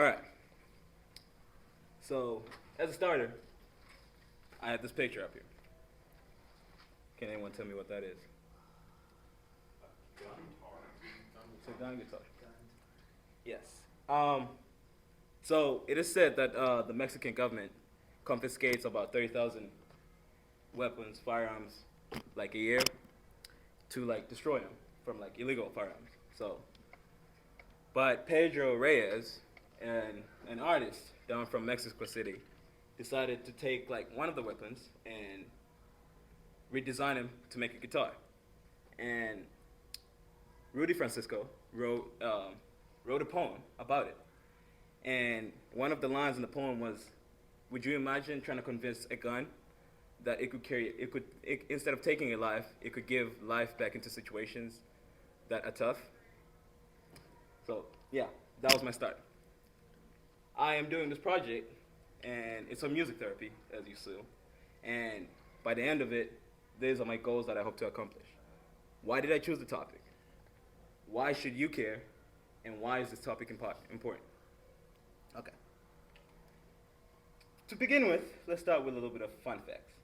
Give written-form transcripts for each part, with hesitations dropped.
All right. So, as a starter, I have this picture up here. Can anyone tell me what that is? It's a gun guitar. Yes. Um, so it is said that the Mexican government confiscates about 30,000 weapons, firearms, like a year, to like destroy them from like illegal firearms. So, but Pedro Reyes, an artist down from Mexico City, decided to take like one of the weapons and redesign him to make a guitar. And Rudy Francisco wrote a poem about it. And one of the lines in the poem was, "Would you imagine trying to convince a gun that it could instead of taking a life, it could give life back into situations that are tough?" So yeah, that was my start. I am doing this project, and it's on music therapy, as you see. And by the end of it, these are my goals that I hope to accomplish. Why did I choose the topic? Why should you care? And why is this topic important? Okay. To begin with, let's start with a little bit of fun facts.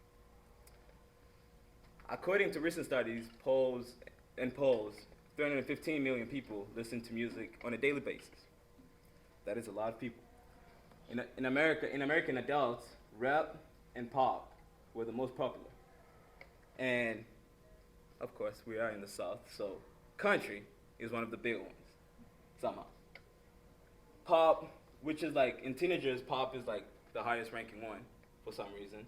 According to recent studies, polls, 315 million people listen to music on a daily basis. That is a lot of people. In American adults, rap and pop were the most popular. And of course, we are in the South, so country is one of the big ones, somehow. Pop, which is like, in teenagers, pop is like the highest ranking one for some reason.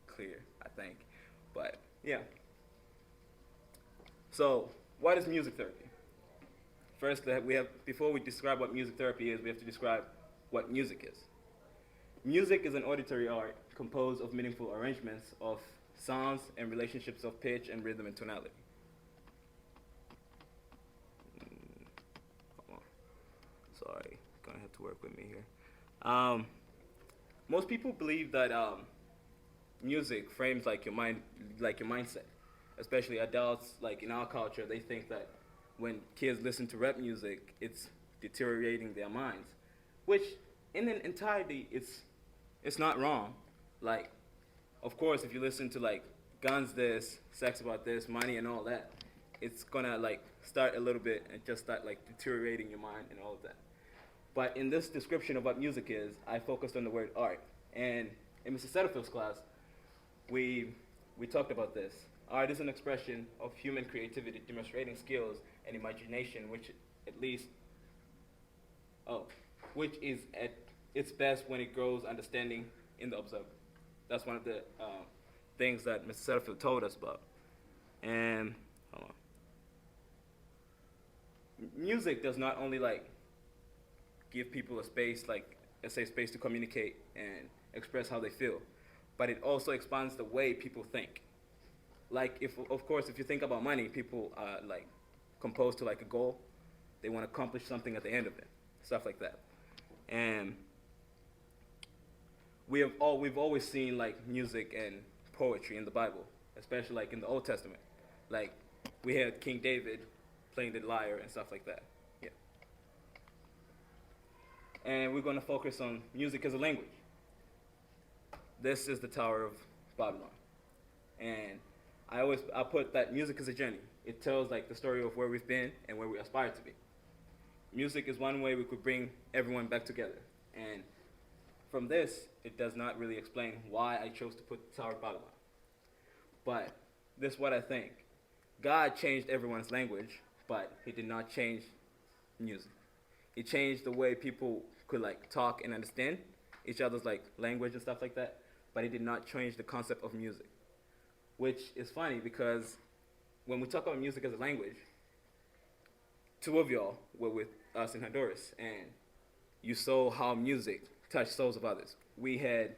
Clear, I think. But yeah. So, what is music therapy? First, before we describe what music therapy is, we have to describe what music is. Music is an auditory art composed of meaningful arrangements of sounds and relationships of pitch and rhythm and tonality. Hold on. Sorry, gonna have to work with me here. Most people believe that music frames like your mind, like your mindset. Especially adults, like in our culture, they think that when kids listen to rap music, it's deteriorating their minds, which in an entirety, it's not wrong. Like, of course, if you listen to like guns this, sex about this, money and all that, it's gonna like start a little bit and just start like deteriorating your mind and all of that. But in this description of what music is, I focused on the word art. And in Mr. Setterfield's class, we talked about this. Art is an expression of human creativity, demonstrating skills and imagination, which is at its best when it grows understanding in the observer. That's one of the things that Mr. Setterfield told us about. And hold on. Music does not only like give people a space, like a safe space to communicate and express how they feel, but it also expands the way people think. Like, if of course, if you think about money, people are like composed to like a goal. They want to accomplish something at the end of it, stuff like that. And we've always seen like music and poetry in the Bible, especially like in the Old Testament. Like, we had King David playing the lyre and stuff like that. Yeah. And we're going to focus on music as a language. This is the Tower of Babylon. And I put that music as a journey. It tells like the story of where we've been and where we aspire to be. Music is one way we could bring everyone back together. And from this, it does not really explain why I chose to put Tower of Babylon. But this is what I think. God changed everyone's language, but he did not change music. He changed the way people could like talk and understand each other's like language and stuff like that, but he did not change the concept of music. Which is funny because when we talk about music as a language, two of y'all were with us in Honduras, and you saw how music touched souls of others. We had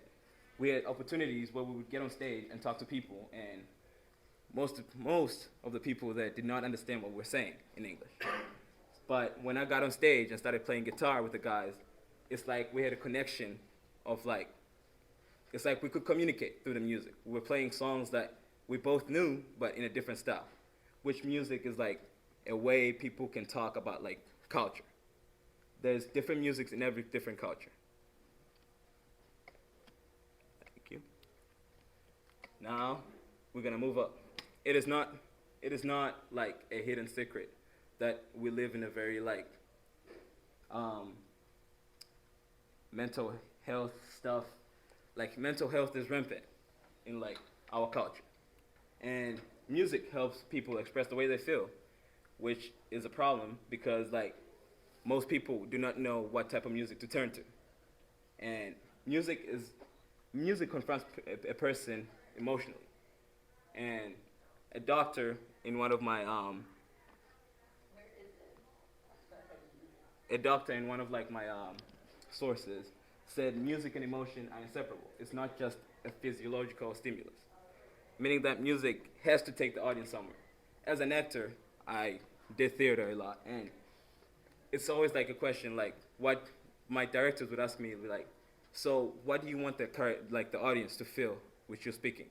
opportunities where we would get on stage and talk to people, and most of the people that did not understand what we're saying in English. But when I got on stage and started playing guitar with the guys, it's like we had a connection of like, it's like we could communicate through the music. We were playing songs that we both knew, but in a different style. Which music is like a way people can talk about like culture. There's different musics in every different culture. Thank you. Now we're gonna move up. It is not it is not like a hidden secret that we live in a very like um, mental health stuff. Like mental health is rampant in like our culture, and music helps people express the way they feel, which is a problem because like most people do not know what type of music to turn to, and music confronts a person emotionally, and a doctor in one of my a doctor in one of like my sources said music and emotion are inseparable. It's not just a physiological stimulus, meaning that music has to take the audience somewhere. As an actor, I did theater a lot, and it's always like a question like what my directors would ask me like, so what do you want the audience to feel with you speaking?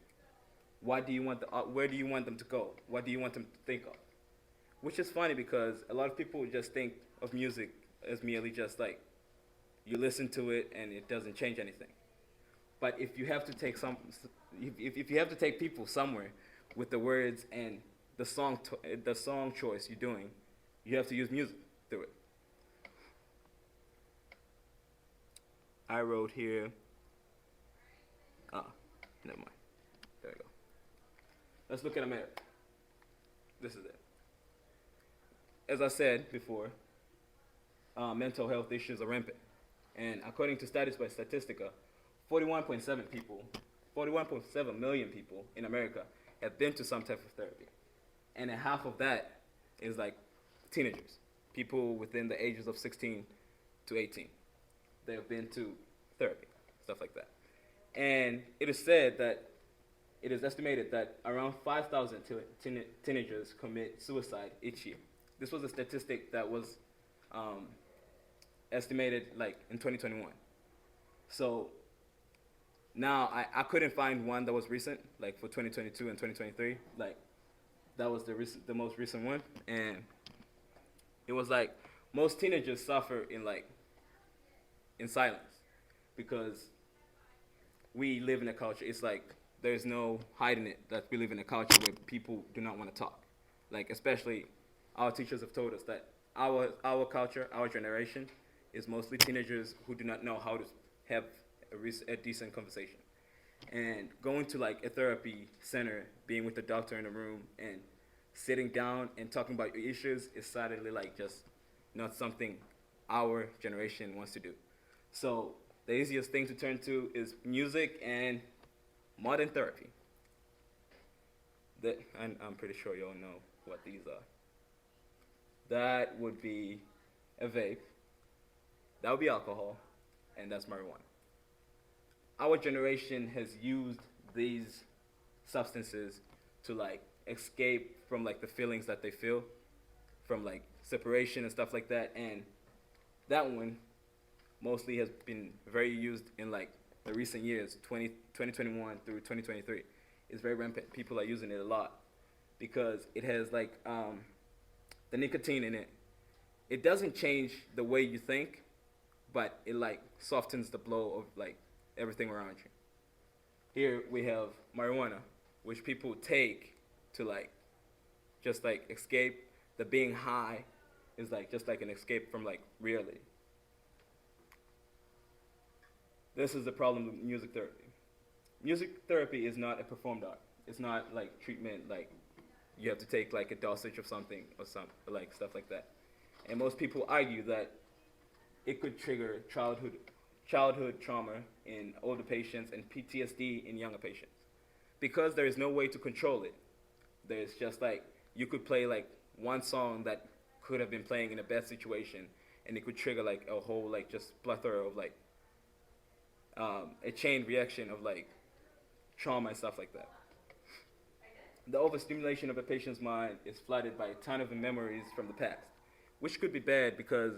What do you want where do you want them to go? What do you want them to think of? Which is funny because a lot of people just think of music as merely just like you listen to it and it doesn't change anything. But if you have to take if you have to take people somewhere with the words and the song choice you're doing, you have to use music through it. I wrote here. Ah, never mind. There we go. Let's look at America. This is it. As I said before, mental health issues are rampant. And according to studies by Statistica, 41.7 million people in America have been to some type of therapy. And half of that is like teenagers, people within the ages of 16 to 18. They have been to therapy, stuff like that. And it is estimated that around 5,000 teenagers commit suicide each year. This was a statistic that was estimated like in 2021. So now I couldn't find one that was recent, like for 2022 and 2023. Like that was the most recent one, and it was like most teenagers suffer in silence because we live in a culture. It's like there's no hiding it that we live in a culture where people do not want to talk. Like especially our teachers have told us that our culture, our generation, is mostly teenagers who do not know how to have a decent conversation. And going to like a therapy center, being with the doctor in a room, and sitting down and talking about your issues is suddenly like just not something our generation wants to do. So the easiest thing to turn to is music and modern therapy. And I'm pretty sure you all know what these are. That would be a vape. That would be alcohol, and that's marijuana. Our generation has used these substances to like escape from like the feelings that they feel from like separation and stuff like that, and that one mostly has been very used in like the recent years, 2021 through 2023. It's very rampant. People are using it a lot because it has like the nicotine in it. It doesn't change the way you think, but it like softens the blow of like everything around you. Here we have marijuana, which people take to like just like escape. The being high is like just like an escape from like reality. This is the problem with music therapy. Music therapy is not a performed art. It's not like treatment like you have to take like a dosage of something or some like stuff like that. And most people argue that it could trigger childhood trauma in older patients and PTSD in younger patients. Because there is no way to control it. There's just like you could play like one song that could have been playing in a bad situation, and it could trigger like a whole like just plethora of like a chain reaction of like trauma and stuff like that. The overstimulation of a patient's mind is flooded by a ton of memories from the past, which could be bad because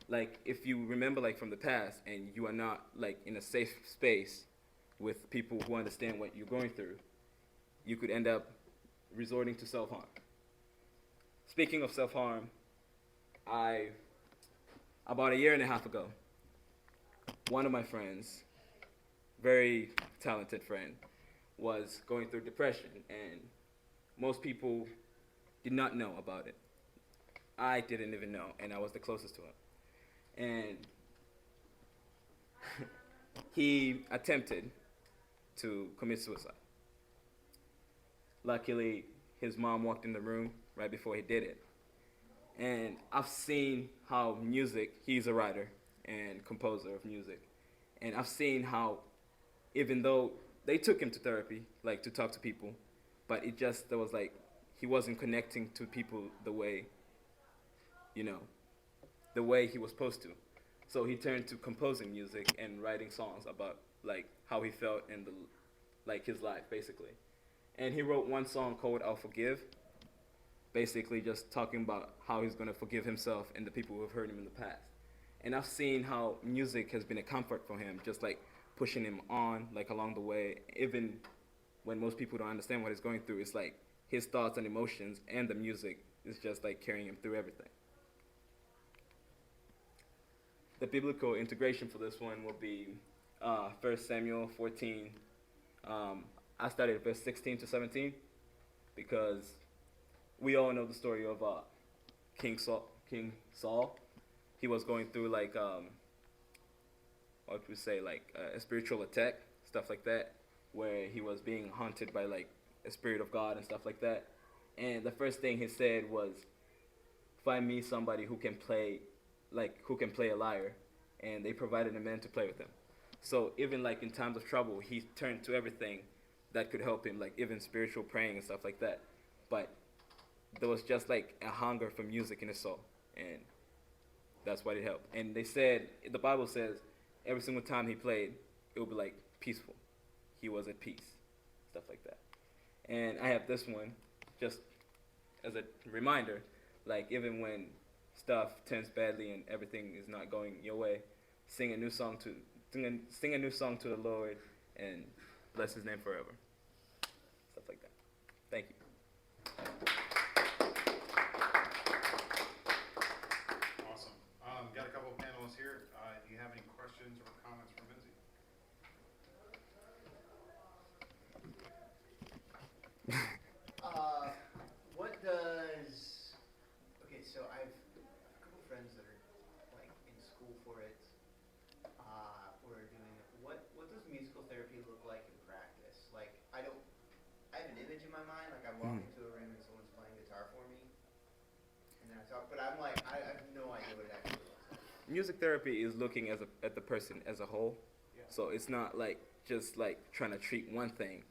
like if you remember like from the past and you are not like in a safe space with people who understand what you're going through, you could end up resorting to self-harm. Speaking of self-harm, I About a year and a half ago, one of my friends, very talented friend, was going through depression, and most people did not know about it. I didn't even know, and I was the closest to him. And he attempted to commit suicide. Luckily, his mom walked in the room right before he did it. And I've seen how music, he's a writer and composer of music. And I've seen how, even though they took him to therapy, like to talk to people, but it just, there was like, he wasn't connecting to people the way, you know, the way he was supposed to. So he turned to composing music and writing songs about like how he felt and the, like his life basically. And he wrote one song called "I'll Forgive," basically just talking about how he's gonna forgive himself and the people who have hurt him in the past. And I've seen how music has been a comfort for him, just like pushing him on, like along the way, even when most people don't understand what he's going through. It's like his thoughts and emotions and the music is just like carrying him through everything. The biblical integration for this one will be 1 Samuel 14. I started verse 16 to 17 because we all know the story of King Saul. King Saul, he was going through like what would we say, like a spiritual attack, stuff like that, where he was being haunted by like a spirit of God and stuff like that. And the first thing he said was, "Find me somebody who can play, like who can play a lyre," and they provided a man to play with him. So even like in times of trouble, he turned to everything that could help him, like even spiritual praying and stuff like that. But there was just like a hunger for music in his soul, and that's what it helped. And they said, the Bible says, every single time he played, it would be like peaceful. He was at peace, stuff like that. And I have this one, just as a reminder, like even when stuff turns badly and everything is not going your way, sing a new song to sing a new song to the Lord and bless His name forever, stuff like that. Thank you. Awesome. Got a couple of panelists here. Do you have any questions or comments for Menzi? What does? Okay, so I've a couple friends that are like in school for it, or are doing it. What does musical therapy look like in practice? Like I have an image in my mind. Like I walk into a room and someone's playing guitar for me, and then I talk. But I'm like I have no idea what it actually looks like. Music therapy is looking at the person as a whole. Yeah. So it's not like just like trying to treat one thing.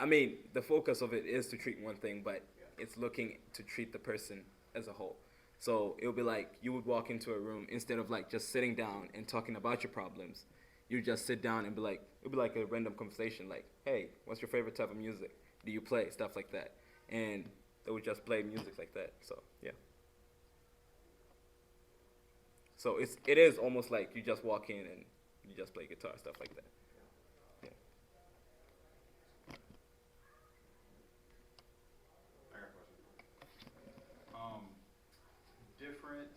I mean, the focus of it is to treat one thing, but Yeah. it's looking to treat the person as a whole. So it'll be like you would walk into a room instead of like just sitting down and talking about your problems. You just sit down and be like, it'll be like a random conversation, like, "Hey, what's your favorite type of music? Do you play?" Stuff like that, and they would just play music like that. So yeah. So it is almost like you just walk in and you just play guitar, stuff like that. Yeah. I got a question. Different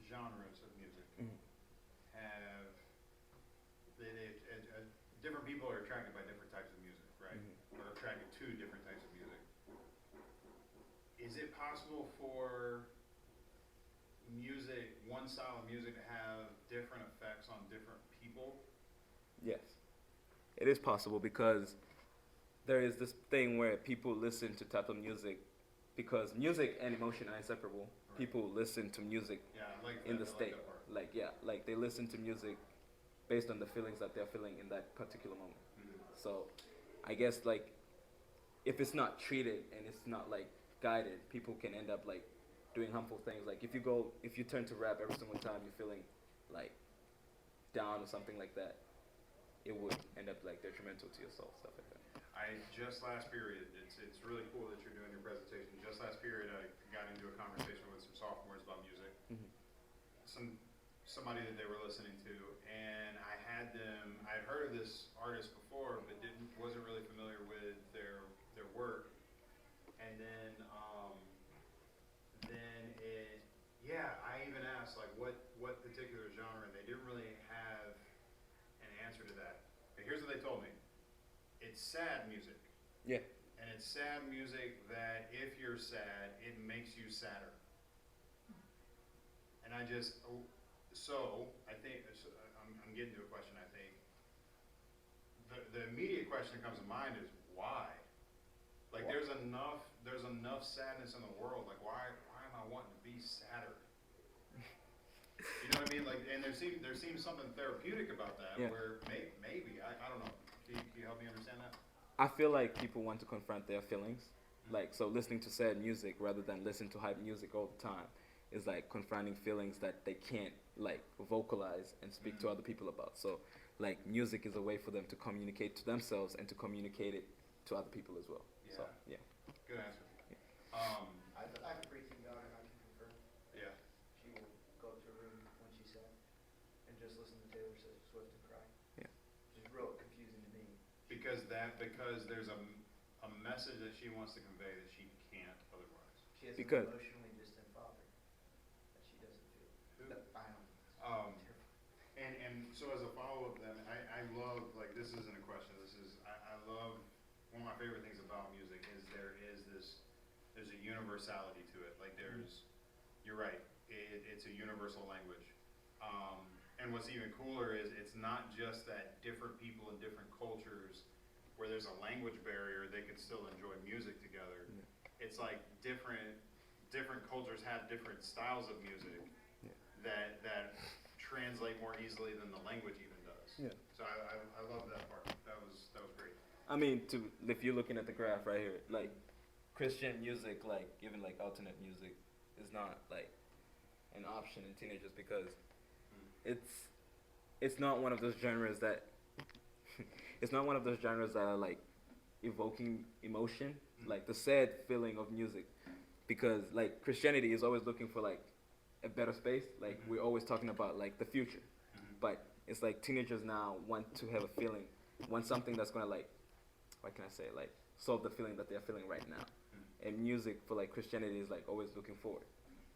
genres of music Mhm. have different people are attracted by different types of music, right? Mhm. Or attracted to different types of music. Is it possible for music, one style of music, to have different effects on different people? Yes, it is possible because there is this thing where people listen to type of music because music and emotion are inseparable. Right. People listen to music Yeah, I like that. in the I like state, that part. like yeah, like they listen to music based on the feelings that they're feeling in that particular moment. Mhm. So, I guess like if it's not treated and it's not like guided, people can end up like doing harmful things. Like if you turn to rap every single time you're feeling like down or something like that, it would end up like detrimental to your soul, stuff like that. Just last period, it's really cool that you're doing your presentation. Just last period, I got into a conversation with some sophomores about music. Mm-hmm. Somebody that they were listening to, and I'd heard of this artist before, but wasn't really familiar with their work. And then I even asked like, what what particular genre, and they didn't really have an answer to that. But here's what they told me. It's sad music. Yeah. And it's sad music that if you're sad, it makes you sadder. And I just, so I think, so I'm getting to a question, I think. The immediate question that comes to mind is why? Like there's enough sadness in the world. Like why am I wanting to be sadder? You know what I mean? Like, and there seems something therapeutic about that. Yeah. Where maybe I don't know. Can you help me understand that? I feel like people want to confront their feelings. Like, so listening to sad music rather than listen to hype music all the time is like confronting feelings that they can't like vocalize and speak to other people about. So like music is a way for them to communicate to themselves and to communicate it to other people as well. Yeah. So yeah. Good answer. I have a preteen daughter, and I can confirm. Yeah. She will go up to a room when she's sad and just listen to Taylor Swift and cry. Yeah. Which is real confusing to me. Because there's a message that she wants to convey that she can't otherwise. She has Because- an emotionally distant father that she doesn't feel. Who? I don't. And so as a follow-up then, I love, like this isn't a question, I love, one of my favorite things about music is there's a universality to it. Like you're right, it's a universal language. And what's even cooler is it's not just that different people in different cultures where there's a language barrier, they could still enjoy music together. Yeah. It's like different cultures have different styles of music that translate more easily than the language even does. Yeah. So I love that part. That was great. I mean, if you're looking at the graph right here, like Christian music, like even like alternate music, is not like an option in teenagers because it's not one of those genres that it's not one of those genres that are like evoking emotion, like the sad feeling of music, because like Christianity is always looking for like a better space. Like we're always talking about like the future, but it's like teenagers now want to have a feeling, want something that's gonna like, what can I say, like solve the feeling that they're feeling right now. And music for like Christianity is like always looking forward.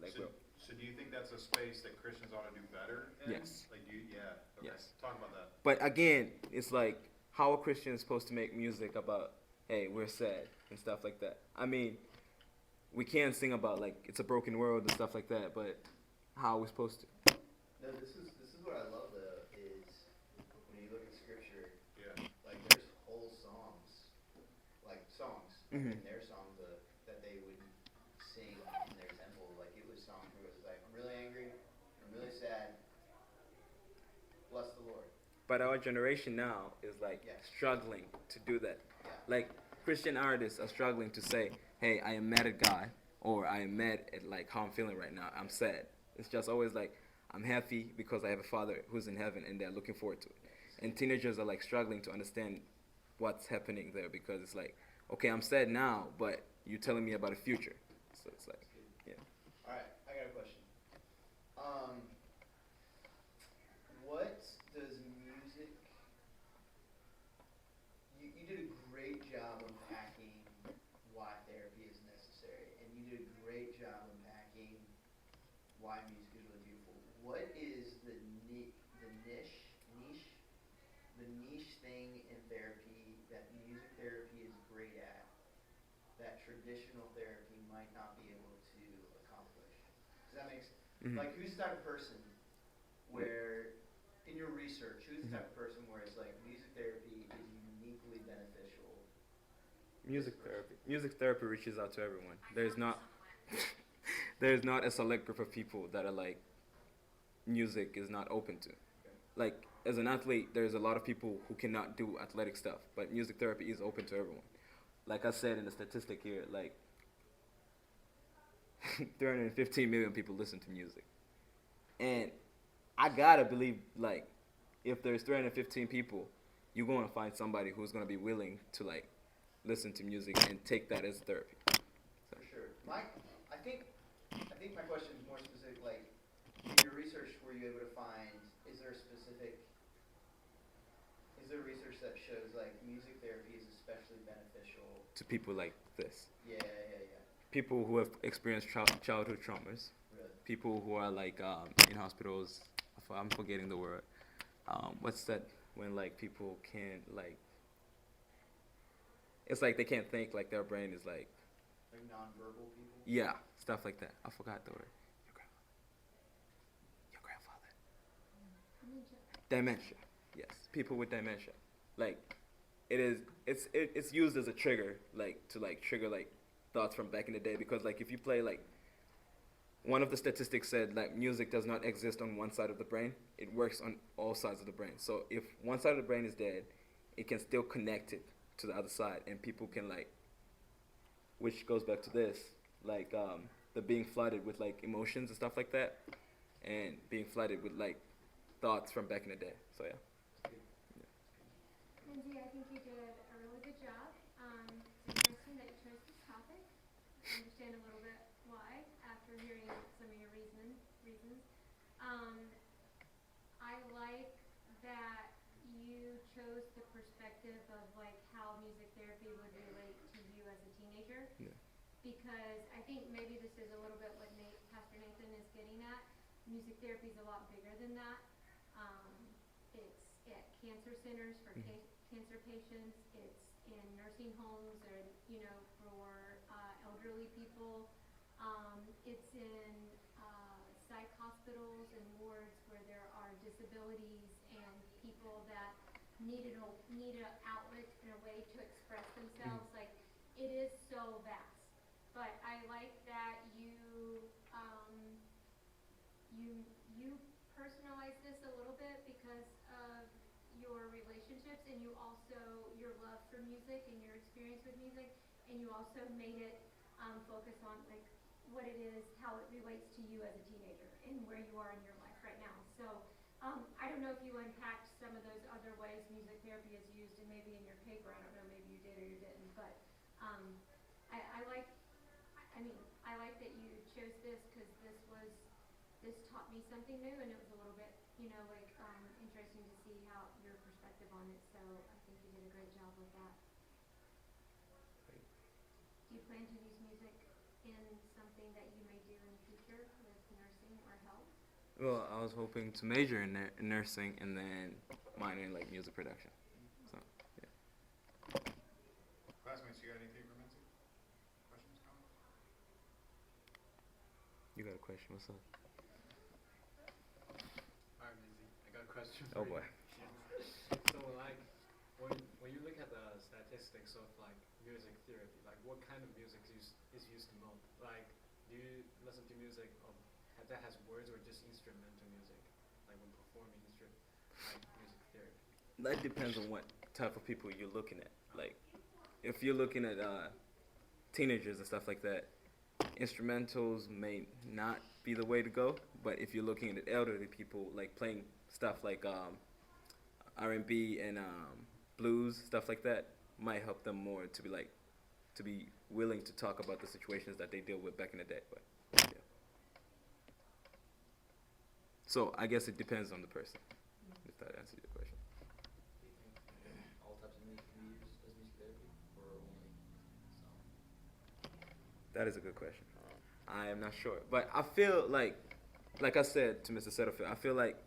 Like So do you think that's a space that Christians ought to do better in? Yes. Like yeah. Okay. Yes. Talk about that. But again, it's like, how are Christians supposed to make music about, hey, we're sad and stuff like that? I mean, we can sing about like it's a broken world and stuff like that, but how are we supposed to? No, this is what I love though, is when you look at scripture, Yeah. like there's whole songs, Mhm. in their songs that they would sing in their temple. Like it was songs where it was like, I'm really angry, I'm really sad, bless the Lord. But our generation now is like struggling to do that. Yeah. Like Christian artists are struggling to say, hey, I am mad at God, or I am mad at like how I'm feeling right now. I'm sad. It's just always like, I'm happy because I have a father who's in heaven and they're looking forward to it. And teenagers are like struggling to understand what's happening there because it's like, okay, I'm sad now, but you're telling me about a future. So it's like, yeah. All right, I got a question. What does music? You did a great job unpacking why therapy is necessary, and you did a great job unpacking why music is really beautiful. What is the niche thing in therapy that music therapy is great at that traditional therapy might not be able to accomplish? Does that make sense? Like, who's the type of person where, in your research, who's the type of person where it's like music therapy is uniquely beneficial? Music therapy reaches out to everyone. There's not a select group of people that are like, music is not open to. Like, as an athlete, there's a lot of people who cannot do athletic stuff, but music therapy is open to everyone. Like I said in the statistic here, like 315 million people listen to music. And I gotta believe, like, if there's 315 people, you're gonna find somebody who's gonna be willing to like listen to music and take that as therapy. For sure. I think my question is more specific, like, in your research, were you able to find, is there research that shows, like, music therapy is especially beneficial To people like this. Yeah. People who have experienced childhood traumas. Really? people who are like in hospitals. I'm forgetting the word. What's that when like people can't like? It's like they can't think. Like their brain is like Like nonverbal people? yeah, stuff like that. I forgot the word. Your grandfather. Dementia. Yes, people with dementia. Like it is. It's used as a trigger, like to like trigger like thoughts from back in the day. Because like if you play like one of the statistics said like music does not exist on one side of the brain. It works on all sides of the brain. So if one side of the brain is dead, it can still connect it to the other side, and people can like, which goes back to this, like the being flooded with like emotions and stuff like that, and being flooded with like thoughts from back in the day. So yeah. Menzi, I think you did a really good job. It's interesting that you chose this topic. I understand a little bit why after hearing some of your reasons. I like that you chose the perspective of like how music therapy would relate to you as a teenager. Yeah. Because I think maybe this is a little bit what Pastor Nathan is getting at. Music therapy is a lot bigger than that. It's at cancer centers for cancer patients. It's in nursing homes or for elderly people. It's in psych hospitals and wards where there are disabilities and people that need an outlet and a way to express themselves. Like it is so vast. But I like that you personalize this a little bit because of your relationships and you also your love for music and your experience with music, and you also made it focus on like what it is, how it relates to you as a teenager and where you are in your life right now. So I don't know if you unpacked some of those other ways music therapy is used, and maybe in your paper, I don't know, maybe you did or you didn't, but I like that you chose this because this taught me something new, and it was a little bit, interesting to see how your perspective on it. So I think you did a great job with that. Do you plan to use music in something that you may do in the future with nursing or health? Well, I was hoping to major in nursing and then minor in like music production. So yeah. Classmates, you got anything for Menzi? Questions, comments? You got a question? What's up? Alright, Menzi, I got a question Oh for boy. you. So like, when you look at the statistics of like music therapy, like what kind of music is used the most? Like, do you listen to music that has words or just instrumental music, like when performing music therapy? That depends on what type of people you're looking at. Like, if you're looking at teenagers and stuff like that, instrumentals may not be the way to go. But if you're looking at elderly people, like playing stuff like R&B and blues, stuff like that, might help them more to be willing to talk about the situations that they deal with back in the day. But yeah. So I guess it depends on the person. If that answers your question. Do you think all types of music can be used as music therapy, or only some? That is a good question. I am not sure, but I feel like I said to Mr. Setterfield, I feel like